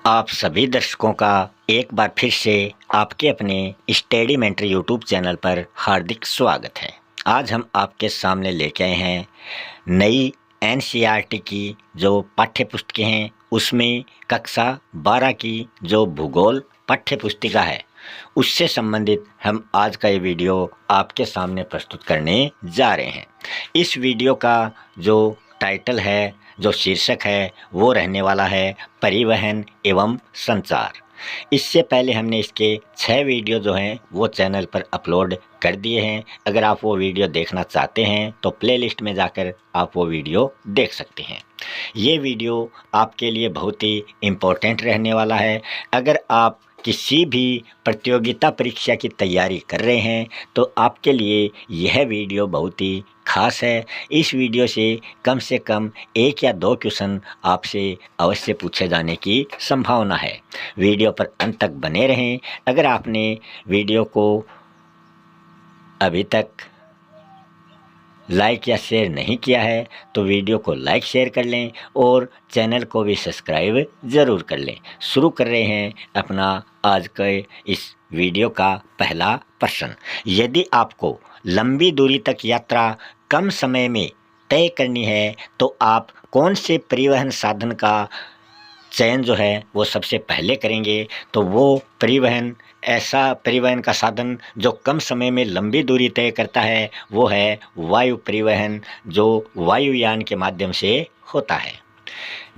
आप सभी दर्शकों का एक बार फिर से आपके अपने स्टडीमेंट्री यूट्यूब चैनल पर हार्दिक स्वागत है। आज हम आपके सामने लेके आए हैं नई एनसीईआरटी की जो पाठ्य पुस्तकें हैं, उसमें कक्षा 12 की जो भूगोल पाठ्य पुस्तिका है उससे संबंधित हम आज का ये वीडियो आपके सामने प्रस्तुत करने जा रहे हैं। इस वीडियो का जो टाइटल है, जो शीर्षक है, वो रहने वाला है परिवहन एवं संचार। इससे पहले हमने इसके 6 वीडियो जो हैं वो चैनल पर अपलोड कर दिए हैं। अगर आप वो वीडियो देखना चाहते हैं तो प्लेलिस्ट में जाकर आप वो वीडियो देख सकते हैं। ये वीडियो आपके लिए बहुत ही इम्पोर्टेंट रहने वाला है। अगर आप किसी भी प्रतियोगिता परीक्षा की तैयारी कर रहे हैं तो आपके लिए यह वीडियो बहुत ही खास है। इस वीडियो से कम 1 या 2 क्वेश्चन आपसे अवश्य पूछे जाने की संभावना है। वीडियो पर अंत तक बने रहें। अगर आपने वीडियो को अभी तक लाइक या शेयर नहीं किया है तो वीडियो को लाइक शेयर कर लें और चैनल को भी सब्सक्राइब ज़रूर कर लें। शुरू कर रहे हैं अपना आज के इस वीडियो का पहला प्रश्न। यदि आपको लंबी दूरी तक यात्रा कम समय में तय करनी है तो आप कौन से परिवहन साधन का चयन जो है वो सबसे पहले करेंगे? तो वो ऐसा परिवहन का साधन जो कम समय में लंबी दूरी तय करता है वो है वायु परिवहन, जो वायुयान के माध्यम से होता है।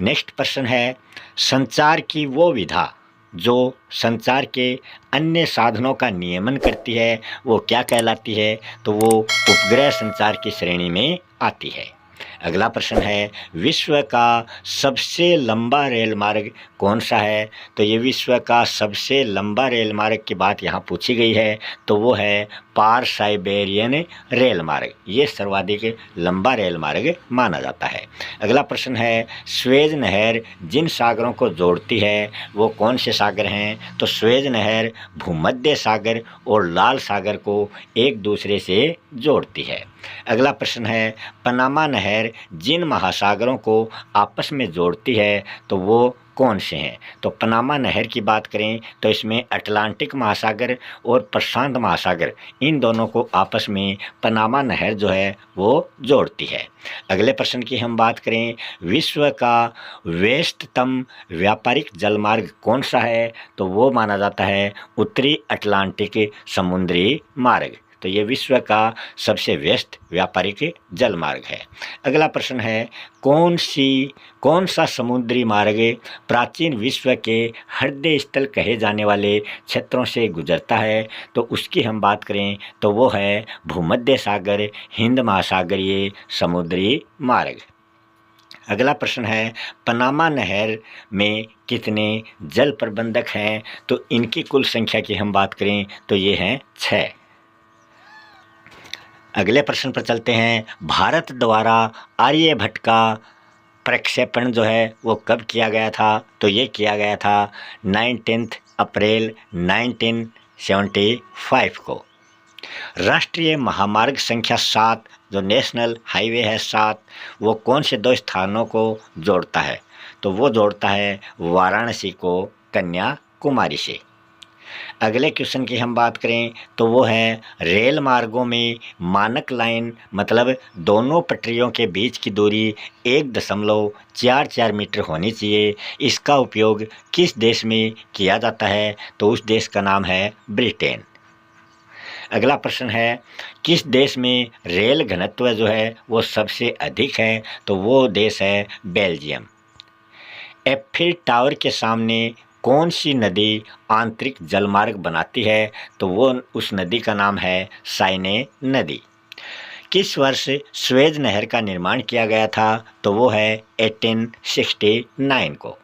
नेक्स्ट प्रश्न है, संचार की वो विधा जो संचार के अन्य साधनों का नियमन करती है वो क्या कहलाती है? तो वो उपग्रह संचार की श्रेणी में आती है। अगला प्रश्न है, विश्व का सबसे लंबा रेल मार्ग कौन सा है? तो ये विश्व का सबसे लंबा रेल मार्ग की बात यहाँ पूछी गई है तो वो है पार साइबेरियन रेल मार्ग। ये सर्वाधिक लंबा रेल मार्ग माना जाता है। अगला प्रश्न है, स्वेज नहर जिन सागरों को जोड़ती है वो कौन से सागर हैं? तो स्वेज नहर भूमध्य सागर और लाल सागर को एक दूसरे से जोड़ती है। अगला प्रश्न है, पनामा नहर जिन महासागरों को आपस में जोड़ती है तो वो कौन से हैं? तो पनामा नहर की बात करें तो इसमें अटलांटिक महासागर और प्रशांत महासागर, इन दोनों को आपस में पनामा नहर जो है वो जोड़ती है। अगले प्रश्न की हम बात करें, विश्व का व्यस्ततम व्यापारिक जलमार्ग कौन सा है? तो वो माना जाता है उत्तरी अटलांटिक समुद्री मार्ग। तो ये विश्व का सबसे व्यस्त व्यापारिक जलमार्ग है। अगला प्रश्न है, कौन सा समुद्री मार्ग प्राचीन विश्व के हृदय स्थल कहे जाने वाले क्षेत्रों से गुजरता है? तो उसकी हम बात करें तो वो है भूमध्य सागर हिंद महासागरीय समुद्री मार्ग। अगला प्रश्न है, पनामा नहर में कितने जल प्रबंधक हैं? तो इनकी कुल संख्या की हम बात करें तो ये हैं 6। अगले प्रश्न पर चलते हैं, भारत द्वारा आर्यभट्ट का प्रक्षेपण जो है वो कब किया गया था? तो ये किया गया था 19 अप्रैल 1975 को। राष्ट्रीय महामार्ग संख्या 7 जो नेशनल हाईवे है 7, वो कौन से 2 स्थानों को जोड़ता है? तो वो जोड़ता है वाराणसी को कन्याकुमारी से। अगले क्वेश्चन की हम बात करें तो वो है, रेल मार्गों में मानक लाइन मतलब दोनों पटरियों के बीच की दूरी 1.44 मीटर होनी चाहिए। इसका उपयोग किस देश में किया जाता है? तो उस देश का नाम है ब्रिटेन। अगला प्रश्न है, किस देश में रेल घनत्व जो है वो सबसे अधिक है? तो वो देश है बेल्जियम। एफिल टावर के सामने कौन सी नदी आंतरिक जलमार्ग बनाती है? तो वो उस नदी का नाम है साइने नदी। किस वर्ष स्वेज नहर का निर्माण किया गया था? तो वो है 1869 को।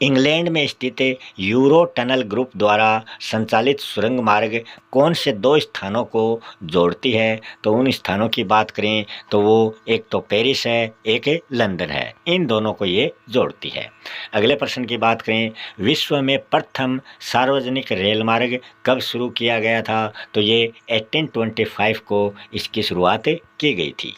इंग्लैंड में स्थित यूरो टनल ग्रुप द्वारा संचालित सुरंग मार्ग कौन से 2 स्थानों को जोड़ती है? तो उन स्थानों की बात करें तो वो एक तो पेरिस है, एक लंदन है। इन दोनों को ये जोड़ती है। अगले प्रश्न की बात करें, विश्व में प्रथम सार्वजनिक रेल मार्ग कब शुरू किया गया था? तो ये 1825 को इसकी शुरुआत की गई थी।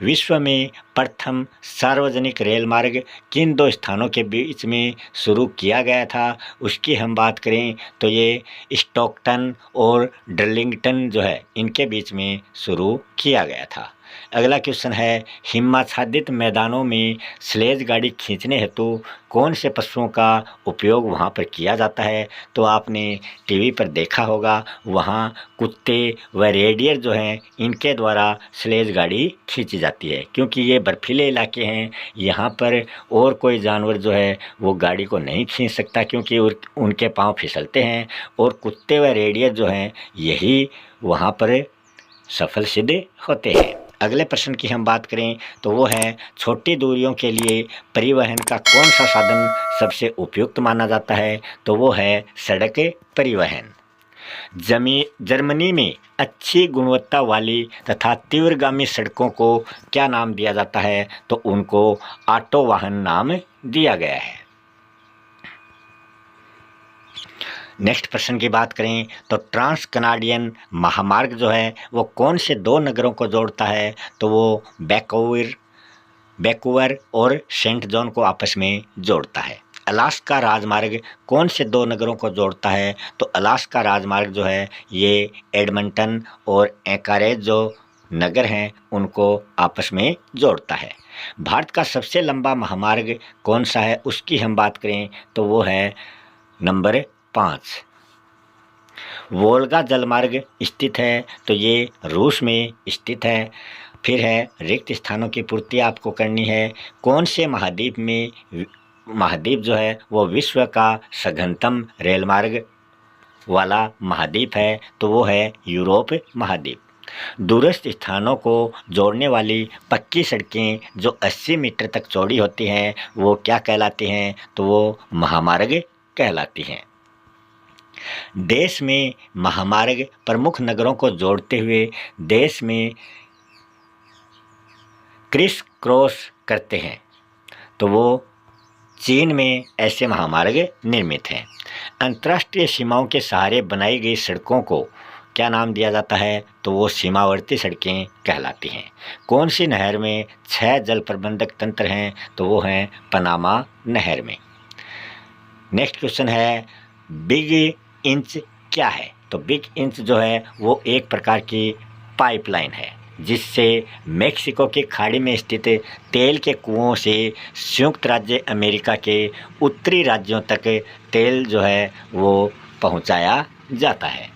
विश्व में प्रथम सार्वजनिक रेल मार्ग किन दो स्थानों के बीच में शुरू किया गया था, उसकी हम बात करें तो ये स्टॉकटन और डर्लिंगटन जो है इनके बीच में शुरू किया गया था। अगला क्वेश्चन है, हिमाच्छादित मैदानों में स्लेज गाड़ी खींचने हेतु कौन से पशुओं का उपयोग वहाँ पर किया जाता है? तो आपने टीवी पर देखा होगा, वहाँ कुत्ते व रेडियर जो हैं इनके द्वारा स्लेज गाड़ी खींची जाती है, क्योंकि ये बर्फीले इलाके हैं। यहाँ पर और कोई जानवर जो है वो गाड़ी को नहीं खींच सकता, क्योंकि उनके पाँव फिसलते हैं, और कुत्ते व रेडियर जो हैं यही वहाँ पर सफल सिद्ध होते हैं। अगले प्रश्न की हम बात करें तो वो है, छोटी दूरियों के लिए परिवहन का कौन सा साधन सबसे उपयुक्त माना जाता है? तो वो है सड़क परिवहन। जर्मनी में अच्छी गुणवत्ता वाली तथा तीव्रगामी सड़कों को क्या नाम दिया जाता है? तो उनको ऑटो वाहन नाम दिया गया है। नेक्स्ट प्रश्न की बात करें तो ट्रांस कनाडियन महामार्ग जो है वो कौन से दो नगरों को जोड़ता है? तो वो वैंकूवर और सेंट जॉन को आपस में जोड़ता है। अलास्का राजमार्ग कौन से दो नगरों को जोड़ता है? तो अलास्का राजमार्ग जो है ये एडमंटन और एंकारेज जो नगर हैं उनको आपस में जोड़ता है। भारत का सबसे लंबा महामार्ग कौन सा है, उसकी हम बात करें तो वो है नंबर 5। वोल्गा जलमार्ग स्थित है, तो ये रूस में स्थित है। फिर है, रिक्त स्थानों की पूर्ति आपको करनी है। कौन से महाद्वीप जो है वो विश्व का सघनतम रेल मार्ग वाला महाद्वीप है? तो वो है यूरोप महाद्वीप। दूरस्थ स्थानों को जोड़ने वाली पक्की सड़कें जो 80 मीटर तक चौड़ी होती हैं वो क्या कहलाती हैं? तो वो महामार्ग कहलाती हैं। देश में महामार्ग प्रमुख नगरों को जोड़ते हुए देश में क्रिस क्रॉस करते हैं, तो वो चीन में ऐसे महामार्ग निर्मित हैं। अंतर्राष्ट्रीय सीमाओं के सहारे बनाई गई सड़कों को क्या नाम दिया जाता है? तो वो सीमावर्ती सड़कें कहलाती हैं। कौन सी नहर में 6 जल प्रबंधक तंत्र हैं? तो वो हैं पनामा नहर में। नेक्स्ट क्वेश्चन है, बिग इंच क्या है? तो बिग इंच जो है वो एक प्रकार की पाइपलाइन है जिससे मेक्सिको की खाड़ी में स्थित तेल के कुओं से संयुक्त राज्य अमेरिका के उत्तरी राज्यों तक तेल जो है वो पहुंचाया जाता है।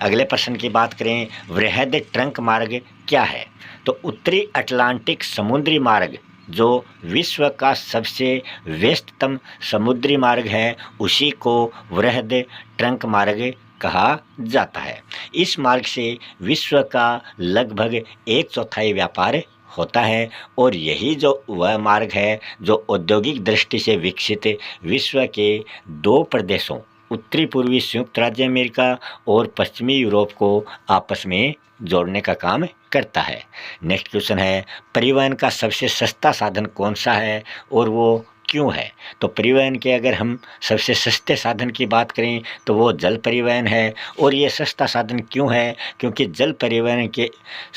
अगले प्रश्न की बात करें, वृहद ट्रंक मार्ग क्या है? तो उत्तरी अटलांटिक समुद्री मार्ग जो विश्व का सबसे व्यस्ततम समुद्री मार्ग है उसी को वृहद ट्रंक मार्ग कहा जाता है। इस मार्ग से विश्व का लगभग 1/4 व्यापार होता है, और यही जो वह मार्ग है जो औद्योगिक दृष्टि से विकसित विश्व के 2 प्रदेशों उत्तरी पूर्वी संयुक्त राज्य अमेरिका और पश्चिमी यूरोप को आपस में जोड़ने का काम करता है। नेक्स्ट क्वेश्चन है, परिवहन का सबसे सस्ता साधन कौन सा है और वो क्यों है? तो परिवहन के अगर हम सबसे सस्ते साधन की बात करें तो वो जल परिवहन है। और ये सस्ता साधन क्यों है? क्योंकि जल परिवहन के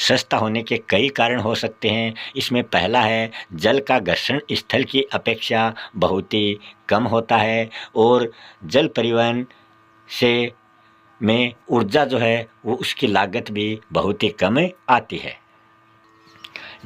सस्ता होने के कई कारण हो सकते हैं। इसमें पहला है, जल का घर्षण स्थल की अपेक्षा बहुत ही कम होता है, और जल परिवहन से में ऊर्जा जो है वो उसकी लागत भी बहुत ही कम आती है।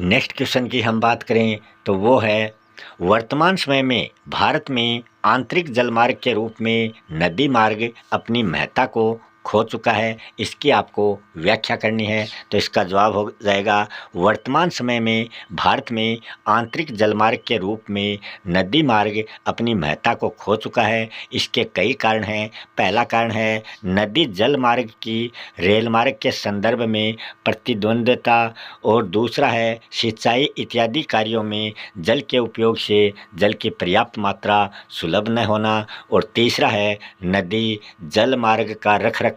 नेक्स्ट क्वेश्चन की हम बात करें तो वो है, वर्तमान समय में भारत में आंतरिक जलमार्ग के रूप में नदी मार्ग अपनी महत्ता को खो चुका है, इसकी आपको व्याख्या करनी है। तो इसका जवाब हो जाएगा, वर्तमान समय में भारत में आंतरिक जलमार्ग के रूप में नदी मार्ग अपनी महत्ता को खो चुका है। इसके कई कारण हैं। पहला कारण है, नदी जल मार्ग की रेल मार्ग के संदर्भ में प्रतिद्वंद्विता, और दूसरा है सिंचाई इत्यादि कार्यों में जल के उपयोग से जल की पर्याप्त मात्रा सुलभ न होना, और तीसरा है नदी जल मार्ग का रखरखाव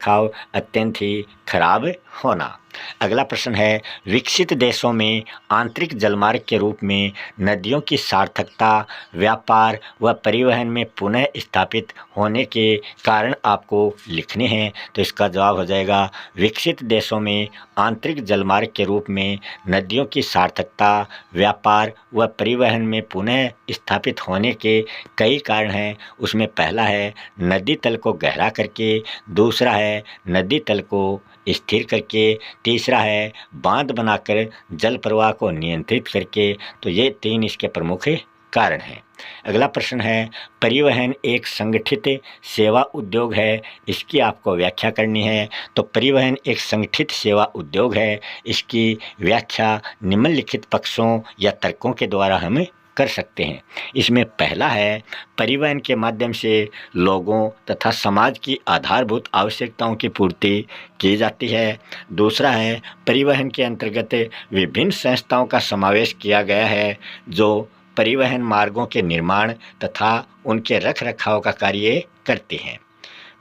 अत्यंत ही खराब होना। अगला प्रश्न है, विकसित देशों में आंतरिक जलमार्ग के रूप में नदियों की सार्थकता, व्यापार व परिवहन में पुनः स्थापित होने के कारण आपको लिखने हैं। तो इसका जवाब हो जाएगा, विकसित देशों में आंतरिक जलमार्ग के रूप में नदियों की सार्थकता, व्यापार व परिवहन में पुनः स्थापित होने के कई कारण हैं। उसमें पहला है नदी तल को गहरा करके, दूसरा है नदी तल को स्थिर करके, तीसरा है बांध बनाकर जल प्रवाह को नियंत्रित करके। तो ये 3 इसके प्रमुख कारण हैं। अगला प्रश्न है, परिवहन एक संगठित सेवा उद्योग है, इसकी आपको व्याख्या करनी है। तो परिवहन एक संगठित सेवा उद्योग है, इसकी व्याख्या निम्नलिखित पक्षों या तर्कों के द्वारा हम कर सकते हैं। इसमें पहला है, परिवहन के माध्यम से लोगों तथा समाज की आधारभूत आवश्यकताओं की पूर्ति की जाती है। दूसरा है, परिवहन के अंतर्गत विभिन्न संस्थाओं का समावेश किया गया है जो परिवहन मार्गों के निर्माण तथा उनके रखरखाव का कार्य करते हैं।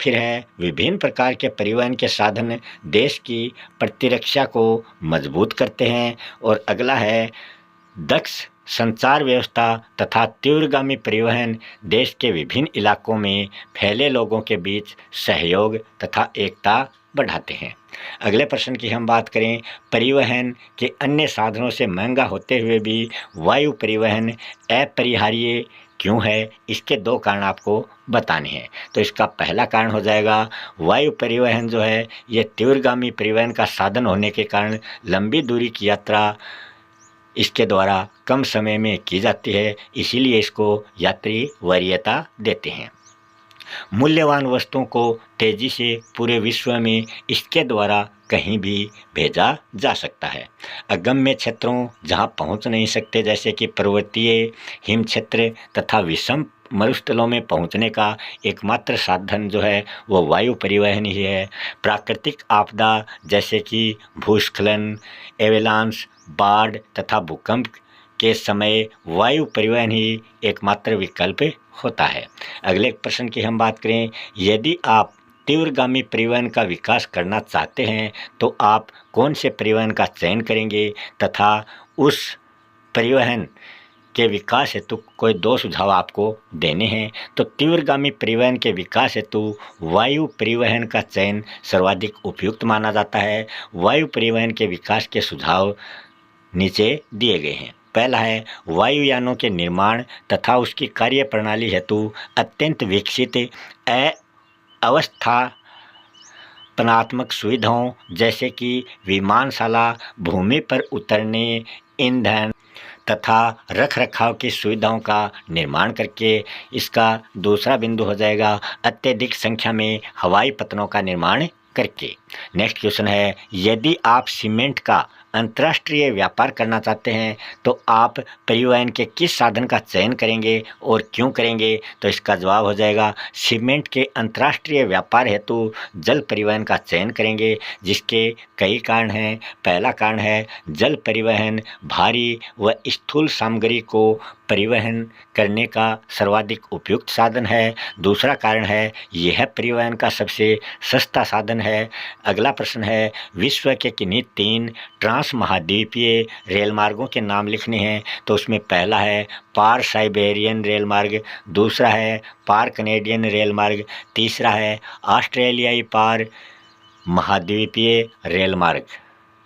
फिर है, विभिन्न प्रकार के परिवहन के साधन देश की प्रतिरक्षा को मजबूत करते हैं। और अगला है, दक्ष संचार व्यवस्था तथा तीव्रगामी परिवहन देश के विभिन्न इलाकों में फैले लोगों के बीच सहयोग तथा एकता बढ़ाते हैं। अगले प्रश्न की हम बात करें, परिवहन के अन्य साधनों से महंगा होते हुए भी वायु परिवहन अपरिहार्य क्यों है? इसके 2 कारण आपको बताने हैं। तो इसका पहला कारण हो जाएगा, वायु परिवहन जो है ये तीव्रगामी परिवहन का साधन होने के कारण लंबी दूरी की यात्रा इसके द्वारा कम समय में की जाती है, इसीलिए इसको यात्री वरीयता देते हैं। मूल्यवान वस्तुओं को तेजी से पूरे विश्व में इसके द्वारा कहीं भी भेजा जा सकता है। अगम्य क्षेत्रों जहां पहुंच नहीं सकते, जैसे कि पर्वतीय हिम क्षेत्र तथा विषम मरुस्थलों में पहुंचने का एकमात्र साधन जो है वो वायु परिवहन ही है। प्राकृतिक आपदा जैसे कि भूस्खलन, एवेलांस, बाढ़ तथा भूकंप के समय वायु परिवहन ही एकमात्र विकल्प होता है। अगले प्रश्न की हम बात करें, यदि आप तीव्रगामी परिवहन का विकास करना चाहते हैं तो आप कौन से परिवहन का चयन करेंगे तथा उस परिवहन के विकास हेतु कोई 2 सुझाव आपको देने हैं। तो तीव्रगामी परिवहन के विकास हेतु वायु परिवहन का चयन सर्वाधिक उपयुक्त माना जाता है। वायु परिवहन के विकास के सुझाव नीचे दिए गए हैं। पहला है, वायुयानों के निर्माण तथा उसकी कार्य प्रणाली हेतु अत्यंत विकसित अवस्थापनात्मक सुविधाओं जैसे कि विमानशाला, भूमि पर उतरने, ईंधन तथा रखरखाव की सुविधाओं का निर्माण करके। इसका दूसरा बिंदु हो जाएगा, अत्यधिक संख्या में हवाई पत्तनों का निर्माण करके। नेक्स्ट क्वेश्चन है, यदि आप सीमेंट का अंतर्राष्ट्रीय व्यापार करना चाहते हैं तो आप परिवहन के किस साधन का चयन करेंगे और क्यों करेंगे? तो इसका जवाब हो जाएगा, सीमेंट के अंतर्राष्ट्रीय व्यापार हेतु जल परिवहन का चयन करेंगे, जिसके कई कारण हैं। पहला कारण है, जल परिवहन भारी व स्थूल सामग्री को परिवहन करने का सर्वाधिक उपयुक्त साधन है। दूसरा कारण है, यह परिवहन का सबसे सस्ता साधन है। अगला प्रश्न है, विश्व के किन्हीं 3 ट्रांस महाद्वीपीय रेल मार्गों के नाम लिखने हैं। तो उसमें पहला है पार साइबेरियन रेल मार्ग, दूसरा है पार कनेडियन रेल मार्ग, तीसरा है ऑस्ट्रेलियाई पार महाद्वीपीय रेल मार्ग।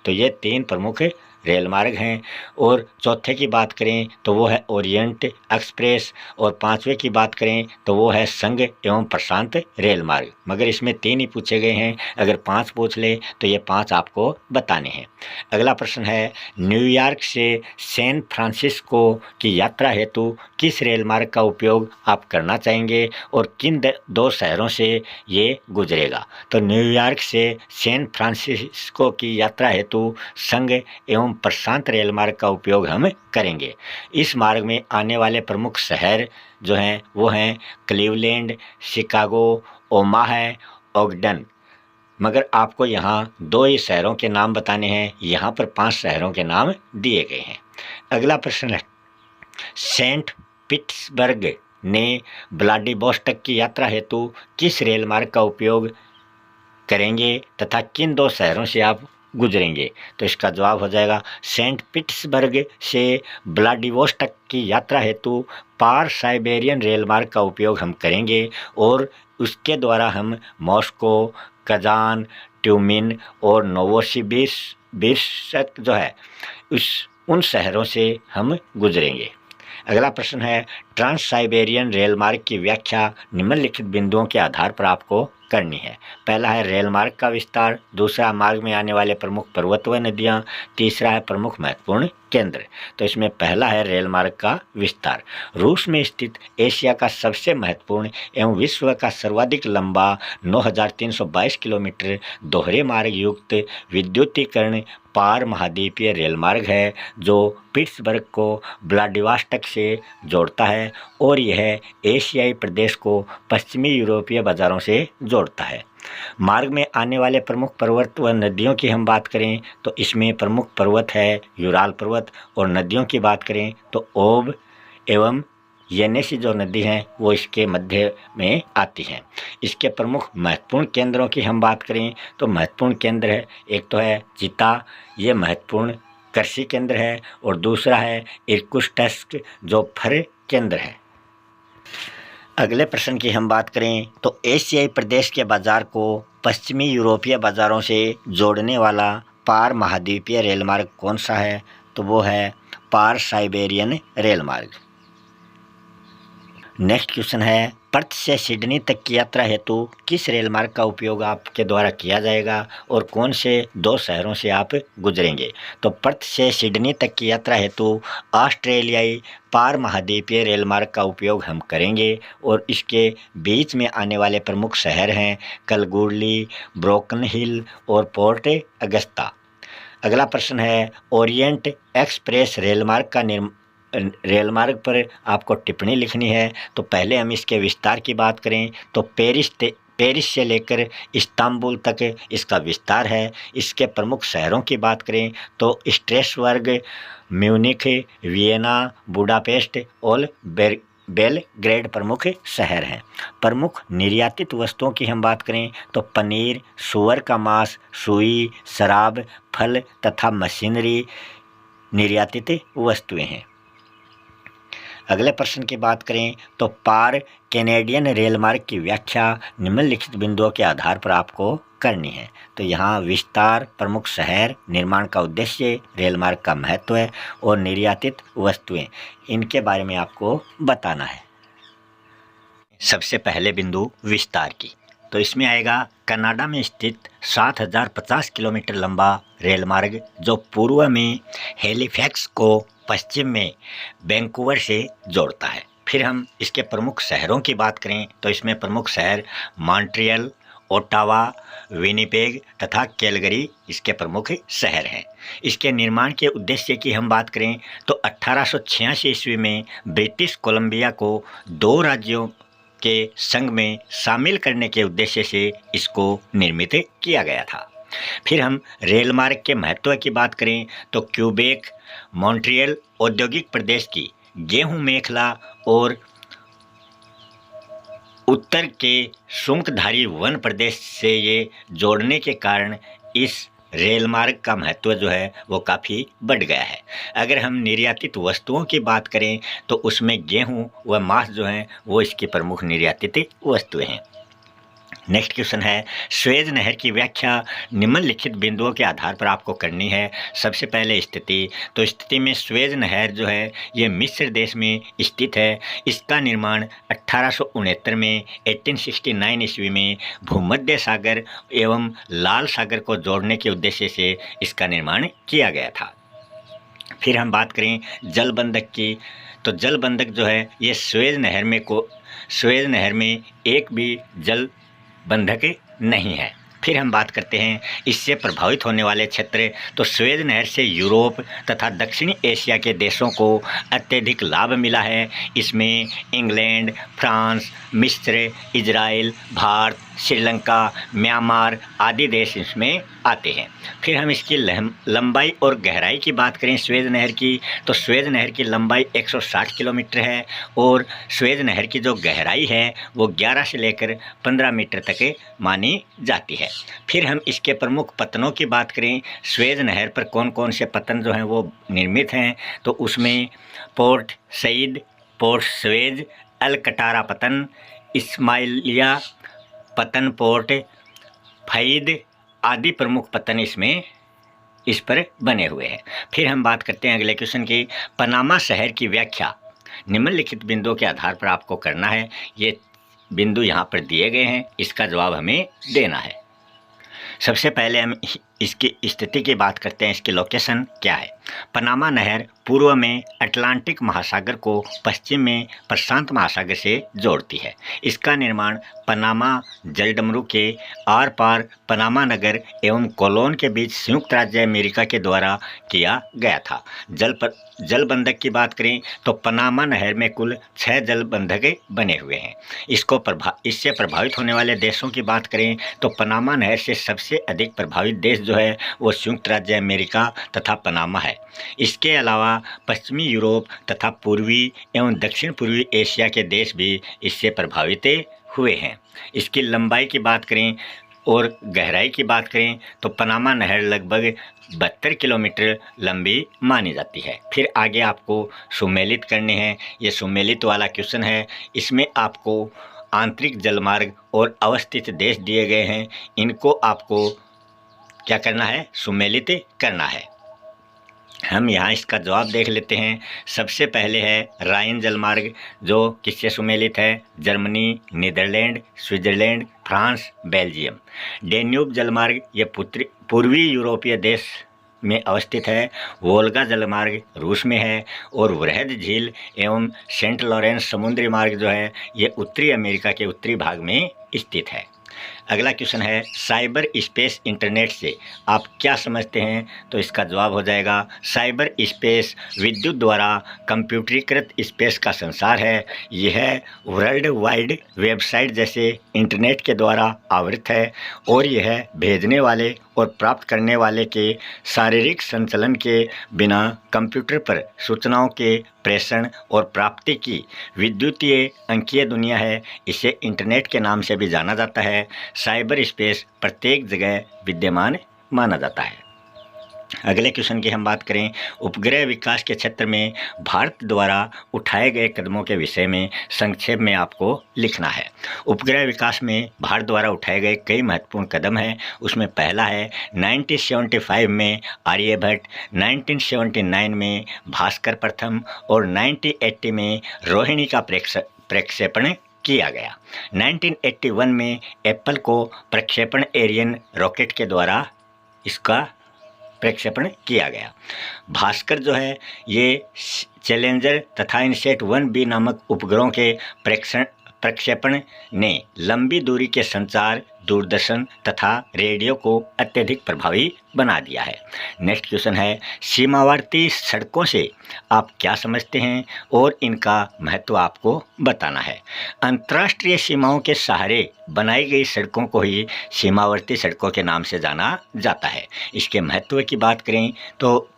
तो ये 3 प्रमुख रेल मार्ग हैं। और चौथे की बात करें तो वो है ओरिएंट एक्सप्रेस, और 5वें की बात करें तो वो है संघ एवं प्रशांत रेल मार्ग। मगर इसमें 3 ही पूछे गए हैं, अगर 5 पूछ ले तो ये 5 आपको बताने हैं। अगला प्रश्न है, न्यूयॉर्क से सैन फ्रांसिस्को की यात्रा हेतु किस रेल मार्ग का उपयोग आप करना चाहेंगे और किन 2 शहरों से ये गुजरेगा? तो न्यूयॉर्क से सैन फ्रांसिस्को की यात्रा हेतु संघ एवं प्रशांत रेल मार्ग का उपयोग हम करेंगे। इस मार्ग में आने वाले प्रमुख शहर जो हैं वो हैं क्लीवलैंड, शिकागो, ओमाहा, ओगडन। मगर आपको यहाँ 2 ही शहरों के नाम बताने हैं, यहाँ पर 5 शहरों के नाम दिए गए हैं। अगला प्रश्न है, सेंट पीटर्सबर्ग ने व्लादिवोस्टोक की यात्रा हेतु किस रेल मार्ग का उपयोग करेंगे तथा किन 2 शहरों से आप गुजरेंगे? तो इसका जवाब हो जाएगा सेंट पीटर्सबर्ग से व्लादिवोस्टॉक की यात्रा हेतु पार साइबेरियन रेल मार्ग का उपयोग हम करेंगे और उसके द्वारा हम मॉस्को, कजान, ट्यूमिन और नोवोसिबिर्स्क जो है उन शहरों से हम गुजरेंगे। अगला प्रश्न है ट्रांस साइबेरियन रेल मार्ग की व्याख्या निम्नलिखित बिंदुओं के आधार पर आपको करनी है। पहला है रेल मार्ग का विस्तार, दूसरा मार्ग में आने वाले प्रमुख पर्वत व नदियाँ, तीसरा है प्रमुख महत्वपूर्ण केंद्र। तो इसमें पहला है रेल मार्ग का विस्तार। रूस में स्थित एशिया का सबसे महत्वपूर्ण एवं विश्व का सर्वाधिक लंबा 9,322 किलोमीटर दोहरे मार्ग युक्त विद्युतीकरण पार महाद्वीपीय रेल मार्ग है जो पिट्सबर्ग को व्लादिवोस्टॉक से जोड़ता है और यह एशियाई प्रदेश को पश्चिमी यूरोपीय बाजारों से जोड़ता है। मार्ग में आने वाले प्रमुख पर्वत व नदियों की हम बात करें तो इसमें प्रमुख पर्वत है यूराल पर्वत और नदियों की बात करें तो ओब एवं येनेसी जो नदी हैं वो इसके मध्य में आती हैं। इसके प्रमुख महत्वपूर्ण केंद्रों की हम बात करें तो महत्वपूर्ण केंद्र है एक तो है चिता, ये महत्वपूर्ण कृषि केंद्र है और दूसरा है इर्कुट्स्क जो फर केंद्र है। अगले प्रश्न की हम बात करें तो एशियाई प्रदेश के बाजार को पश्चिमी यूरोपीय बाजारों से जोड़ने वाला पार महाद्वीपीय रेल मार्ग कौन सा है? तो वो है पार साइबेरियन रेल मार्ग। नेक्स्ट क्वेश्चन है पर्थ से सिडनी तक की यात्रा हेतु किस रेल मार्ग का उपयोग आपके द्वारा किया जाएगा और कौन से 2 शहरों से आप गुजरेंगे? तो पर्थ से सिडनी तक की यात्रा हेतु ऑस्ट्रेलियाई पार महाद्वीपीय रेल मार्ग का उपयोग हम करेंगे और इसके बीच में आने वाले प्रमुख शहर हैं कलगुडली, ब्रोकन हिल और पोर्ट अगस्ता। अगला प्रश्न है ओरिएंट एक्सप्रेस रेल मार्ग पर आपको टिप्पणी लिखनी है। तो पहले हम इसके विस्तार की बात करें तो पेरिस से लेकर इस्तांबुल तक इसका विस्तार है। इसके प्रमुख शहरों की बात करें तो स्ट्रेसबर्ग, म्यूनिख, वियना, बुडापेस्ट और बेलग्रेड प्रमुख शहर हैं। प्रमुख निर्यातित वस्तुओं की हम बात करें तो पनीर, सूअर का मांस, सुई, शराब, फल तथा मशीनरी निर्यातित वस्तुएं हैं। अगले प्रश्न की बात करें तो पार कैनेडियन रेल मार्ग की व्याख्या निम्नलिखित बिंदुओं के आधार पर आपको करनी है। तो यहाँ विस्तार, प्रमुख शहर, निर्माण का उद्देश्य, रेल मार्ग का महत्व है और निर्यातित वस्तुएं, इनके बारे में आपको बताना है। सबसे पहले बिंदु विस्तार की, तो इसमें आएगा कनाडा में स्थित 7,050 किलोमीटर लंबा रेल मार्ग जो पूर्व में हैलिफैक्स को पश्चिम में वैंकूवर से जोड़ता है। फिर हम इसके प्रमुख शहरों की बात करें तो इसमें प्रमुख शहर मॉन्ट्रियल, ओटावा, विनिपेग तथा कैलगरी इसके प्रमुख शहर हैं। इसके निर्माण के उद्देश्य की हम बात करें तो 1886 ईस्वी में ब्रिटिश कोलंबिया को 2 राज्यों के संघ में शामिल करने के उद्देश्य से इसको निर्मित किया गया था। फिर हम रेल मार्ग के महत्व की बात करें तो क्यूबेक, मॉन्ट्रियल औद्योगिक प्रदेश की गेहूं मेखला और उत्तर के शुंकधारी वन प्रदेश से ये जोड़ने के कारण इस रेल मार्ग का महत्व जो है वो काफ़ी बढ़ गया है। अगर हम निर्यातित वस्तुओं की बात करें तो उसमें गेहूं व मांस जो हैं वो इसकी प्रमुख निर्यातित वस्तुएं हैं। नेक्स्ट क्वेश्चन है स्वेज नहर की व्याख्या निम्नलिखित बिंदुओं के आधार पर आपको करनी है। सबसे पहले स्थिति, तो स्थिति में स्वेज नहर जो है ये मिस्र देश में स्थित है। इसका निर्माण 1869 में 1869 ईस्वी में भूमध्य सागर एवं लाल सागर को जोड़ने के उद्देश्य से इसका निर्माण किया गया था। फिर हम बात करें जलबंधक की, तो जलबंधक जो है ये स्वेज नहर में एक भी जल बंधक नहीं है। फिर हम बात करते हैं इससे प्रभावित होने वाले क्षेत्र, तो स्वेज नहर से यूरोप तथा दक्षिणी एशिया के देशों को अत्यधिक लाभ मिला है। इसमें इंग्लैंड, फ्रांस, मिस्र, इजराइल, भारत, श्रीलंका, म्यांमार आदि देश इसमें आते हैं। फिर हम इसकी लंबाई और गहराई की बात करें स्वेज नहर की, तो स्वेज नहर की लंबाई 160 किलोमीटर है और स्वेज नहर की जो गहराई है वो 11 से लेकर 15 मीटर तक मानी जाती है। फिर हम इसके प्रमुख पत्तनों की बात करें, स्वेज नहर पर कौन कौन से पत्तन जो हैं वो निर्मित हैं, तो उसमें पोर्ट सईद, पोर्ट स्वेज, अल कटारा पतन, इस्माइलिया पतन, पोर्ट फईद आदि प्रमुख पतन इस पर बने हुए हैं। फिर हम बात करते हैं अगले क्वेश्चन की, पनामा शहर की व्याख्या निम्नलिखित बिंदुओं के आधार पर आपको करना है। ये बिंदु यहाँ पर दिए गए हैं, इसका जवाब हमें देना है। सबसे पहले हम इसकी स्थिति की बात करते हैं, इसकी लोकेशन क्या है। पनामा नहर पूर्व में अटलांटिक महासागर को पश्चिम में प्रशांत महासागर से जोड़ती है। इसका निर्माण पनामा जलडमरू के आर पार पनामा नगर एवं कोलोन के बीच संयुक्त राज्य अमेरिका के द्वारा किया गया था। जलबंधक की बात करें तो पनामा नहर में कुल 6 जलबंधक बने हुए हैं। इससे प्रभावित होने वाले देशों की बात करें तो पनामा नहर से सबसे अधिक प्रभावित देश जो है वो संयुक्त राज्य अमेरिका तथा पनामा है। इसके अलावा पश्चिमी यूरोप तथा पूर्वी एवं दक्षिण पूर्वी एशिया के देश भी इससे प्रभावित हुए हैं। इसकी लंबाई की बात करें और गहराई की बात करें तो पनामा नहर लगभग 72 किलोमीटर लंबी मानी जाती है। फिर आगे आपको सुमेलित करने हैं, ये सुमेलित वाला क्वेश्चन है। इसमें आपको आंतरिक जलमार्ग और अवस्थित देश दिए गए हैं, इनको आपको क्या करना है, सुमेलित करना है। हम यहाँ इसका जवाब देख लेते हैं। सबसे पहले है राइन जलमार्ग, जो किससे सुमेलित है, Germany, Netherlands, Switzerland, France, Belgium. Danube जलमार्ग ये पूर्वी यूरोपीय देश में अवस्थित है। वोल्गा जलमार्ग रूस में है और वृहद झील एवं सेंट लॉरेंस समुद्री मार्ग जो है ये उत्तरी अमेरिका के उत्तरी भाग में स्थित है। अगला क्वेश्चन है, साइबर स्पेस इंटरनेट से आप क्या समझते हैं, तो इसका जवाब हो जाएगा साइबर स्पेस विद्युत द्वारा कंप्यूटरीकृत स्पेस का संसार है। यह वर्ल्ड वाइड वेबसाइट जैसे इंटरनेट के द्वारा आवृत है और यह भेजने वाले और प्राप्त करने वाले के शारीरिक संचलन के बिना कंप्यूटर पर सूचनाओं के प्रेषण और प्राप्ति की विद्युतीय अंकीय दुनिया है। इसे इंटरनेट के नाम से भी जाना जाता है। साइबर स्पेस प्रत्येक जगह विद्यमान माना जाता है। अगले क्वेश्चन की हम बात करें, उपग्रह विकास के क्षेत्र में भारत द्वारा उठाए गए कदमों के विषय में संक्षेप में आपको लिखना है। उपग्रह विकास में भारत द्वारा उठाए गए कई महत्वपूर्ण कदम हैं। उसमें पहला है 1975 में आर्यभट्ट, 1979 में भास्कर प्रथम और 1980 में रोहिणी का प्रक्षेपण किया गया। 1981 में एप्पल को प्रक्षेपण एरियन रॉकेट के द्वारा इसका प्रक्षेपण किया गया। भास्कर जो है ये चैलेंजर तथा इनसेट 1B नामक उपग्रहों के प्रक्षेपण ने लंबी दूरी के संचार, दूरदर्शन तथा रेडियो को अत्यधिक प्रभावी बना दिया है। नेक्स्ट क्वेश्चन है, सीमावर्ती सड़कों से आप क्या समझते हैं और इनका महत्व आपको बताना है। अंतर्राष्ट्रीय सीमाओं के सहारे बनाई गई सड़कों को ही सीमावर्ती सड़कों के नाम से जाना जाता है। इसके महत्व की बात करें तो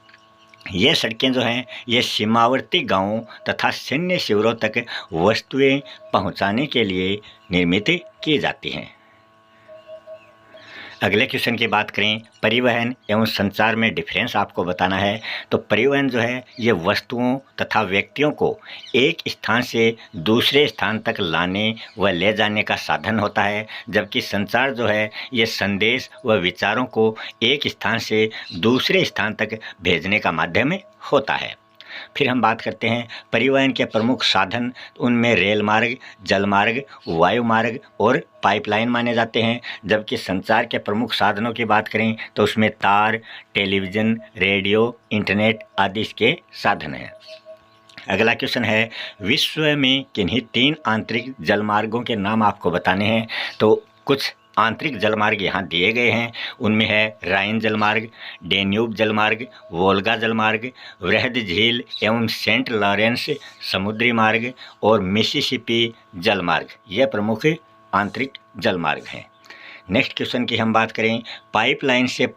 ये सड़कें जो हैं ये सीमावर्ती गांवों तथा सैन्य शिविरों तक वस्तुएं पहुंचाने के लिए निर्मित की जाती हैं। अगले क्वेश्चन की बात करें, परिवहन एवं संचार में डिफरेंस आपको बताना है। तो परिवहन जो है ये वस्तुओं तथा व्यक्तियों को एक स्थान से दूसरे स्थान तक लाने व ले जाने का साधन होता है, जबकि संचार जो है ये संदेश व विचारों को एक स्थान से दूसरे स्थान तक भेजने का माध्यम होता है। फिर हम बात करते हैं परिवहन के प्रमुख साधन, उनमें रेल मार्ग, जल मार्ग, वायु मार्ग और पाइपलाइन माने जाते हैं। जबकि संचार के प्रमुख साधनों की बात करें तो उसमें तार, टेलीविज़न, रेडियो, इंटरनेट आदि इसके साधन हैं। अगला क्वेश्चन है, विश्व में किन्हीं 3 आंतरिक जलमार्गों के नाम आपको बताने हैं। तो कुछ आंतरिक जलमार्ग यहाँ दिए गए हैं, उनमें है राइन जलमार्ग, डेन्यूब जलमार्ग, वोल्गा जलमार्ग, वृहद झील एवं सेंट लॉरेंस समुद्री मार्ग और मिसिसिपी जलमार्ग। यह प्रमुख आंतरिक जलमार्ग हैं। नेक्स्ट क्वेश्चन की हम बात करें, पाइपलाइन से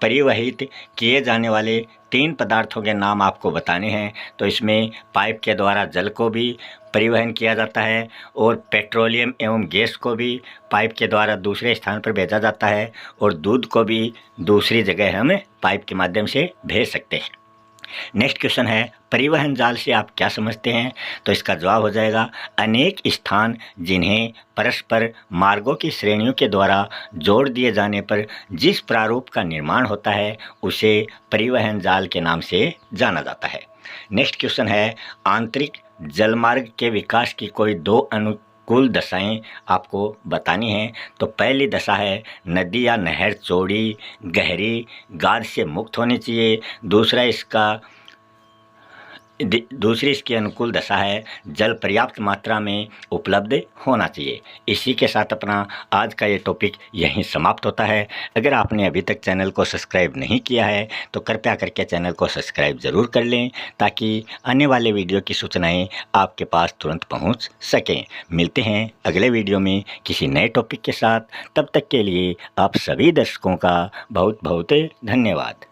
परिवहित किए जाने वाले 3 पदार्थों के नाम आपको बताने हैं। तो इसमें पाइप के द्वारा जल को भी परिवहन किया जाता है और पेट्रोलियम एवं गैस को भी पाइप के द्वारा दूसरे स्थान पर भेजा जाता है और दूध को भी दूसरी जगह हम पाइप के माध्यम से भेज सकते हैं। नेक्स्ट क्वेश्चन है, परिवहन जाल से आप क्या समझते हैं? तो इसका जवाब हो जाएगा अनेक स्थान जिन्हें परस्पर मार्गों की श्रेणियों के द्वारा जोड़ दिए जाने पर जिस प्रारूप का निर्माण होता है उसे परिवहन जाल के नाम से जाना जाता है। नेक्स्ट क्वेश्चन है, आंतरिक जलमार्ग के विकास की कोई 2 अनुकूल दशाएं आपको बतानी हैं। तो पहली दशा है, नदी या नहर चौड़ी, गहरी, गाद से मुक्त होनी चाहिए। दूसरी इसकी अनुकूल दशा है, जल पर्याप्त मात्रा में उपलब्ध होना चाहिए। इसी के साथ अपना आज का ये टॉपिक यहीं समाप्त होता है। अगर आपने अभी तक चैनल को सब्सक्राइब नहीं किया है तो कृपया करके चैनल को सब्सक्राइब ज़रूर कर लें ताकि आने वाले वीडियो की सूचनाएं आपके पास तुरंत पहुंच सकें। मिलते हैं अगले वीडियो में किसी नए टॉपिक के साथ। तब तक के लिए आप सभी दर्शकों का बहुत बहुत धन्यवाद।